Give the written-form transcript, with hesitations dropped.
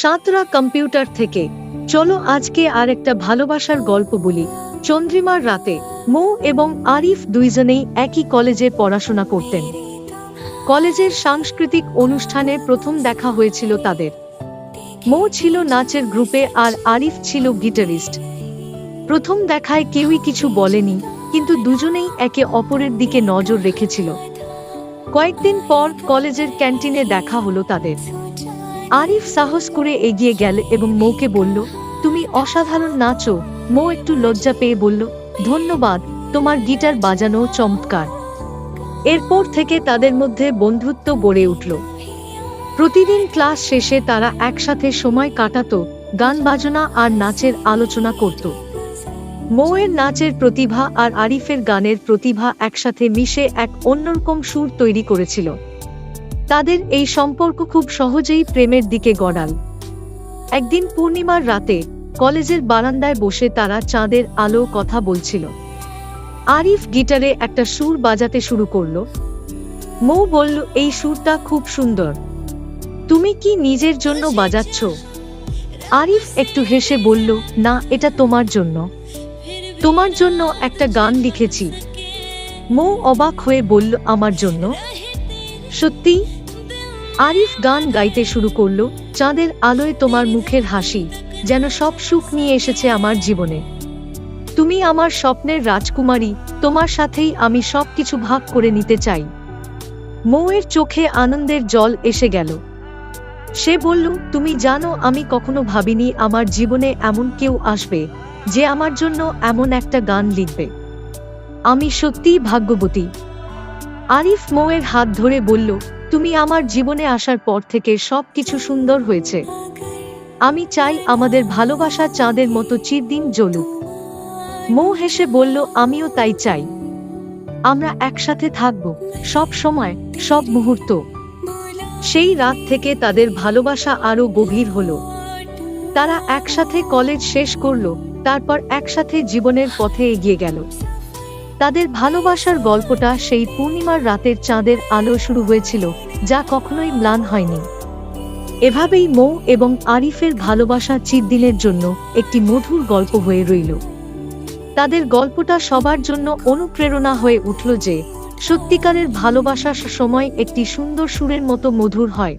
Santra computer থেকে। চলো আজকে আর একটা ভালোবাসার গল্প বলি। চন্দ্রিমার রাতে মৌ এবং আরিফ দুইজনেই একই কলেজে পড়াশোনা করতেন। কলেজের সাংস্কৃতিক অনুষ্ঠানে প্রথম দেখা হয়েছিল তাদের। মৌ ছিল নাচের গ্রুপে আর আরিফ ছিল গিটারিস্ট। প্রথম দেখায় কেউই কিছু বলেনি, কিন্তু দুজনেই একে অপরের দিকে নজর রেখেছিল। কয়েকদিন পর কলেজের ক্যান্টিনে দেখা হলো তাদের। আরিফ সাহস করে এগিয়ে গেল এবং মৌকে বলল, তুমি অসাধারণ নাচো। মৌ একটু লজ্জা পেয়ে বলল, ধন্যবাদ, তোমার গিটার বাজানো চমৎকার। এরপর থেকে তাদের মধ্যে বন্ধুত্ব গড়ে উঠল। প্রতিদিন ক্লাস শেষে তারা একসাথে সময় কাটাতো, গান বাজনা আর নাচের আলোচনা করত। মৌয়ের নাচের প্রতিভা আর আরিফের গানের প্রতিভা একসাথে মিশে এক অন্যরকম সুর তৈরি করেছিল। তাদের এই সম্পর্ক খুব সহজেই প্রেমের দিকে গড়াল। একদিন পূর্ণিমার রাতে কলেজের বারান্দায় বসে তারা চাঁদের আলো কথা বলছিল। আরিফ গিটারে একটা সুর বাজাতে শুরু করলো। মৌ বলল, এই সুরটা খুব সুন্দর। তুমি কি নিজের জন্য বাজাচ্ছ? আরিফ একটু হেসে বলল, না, এটা তোমার জন্য। তোমার জন্য একটা গান লিখেছি। মৌ অবাক হয়ে বলল, আমার জন্য? সত্যি? আরিফ গান গাইতে শুরু করলো, চাঁদের আলোয় তোমার মুখের হাসি যেন সব সুখ নিয়ে এসেছে আমার জীবনে। তুমি আমার স্বপ্নের রাজকুমারী, তোমার সাথেই আমি সবকিছু ভাগ করে নিতে চাই। মৌয়ের চোখে আনন্দের জল এসে গেল। সে বলল, তুমি জানো, আমি কখনো ভাবিনি আমার জীবনে এমন কেউ আসবে যে আমার জন্য এমন একটা গান লিখবে। আমি সত্যিই ভাগ্যবতী। আরিফ মৌয়ের হাত ধরে বলল, তুমি আমার জীবনে আসার পর থেকে সবকিছু সুন্দর হয়েছে। আমি চাই আমাদের ভালোবাসা চাঁদের মতো চিরদিন জ্বলুক। মৌ হেসে বলল, আমিও তাই চাই। আমরা একসাথে থাকব, সব সময়, সব মুহূর্ত। সেই রাত থেকে তাদের ভালোবাসা আরো গভীর হলো। তারা একসাথে কলেজ শেষ করলো, তারপর একসাথে জীবনের পথে এগিয়ে গেল। তাদের ভালোবাসার গল্পটা সেই পূর্ণিমার রাতের চাঁদের আলো শুরু হয়েছিল, যা কখনোই ম্লান হয়নি। এভাবেই মৌ এবং আরিফের ভালোবাসা চিরদিনের জন্য একটি মধুর গল্প হয়ে রইল। তাদের গল্পটা সবার জন্য অনুপ্রেরণা হয়ে উঠল যে সত্যিকারের ভালোবাসা সময় একটি সুন্দর সুরের মতো মধুর হয়।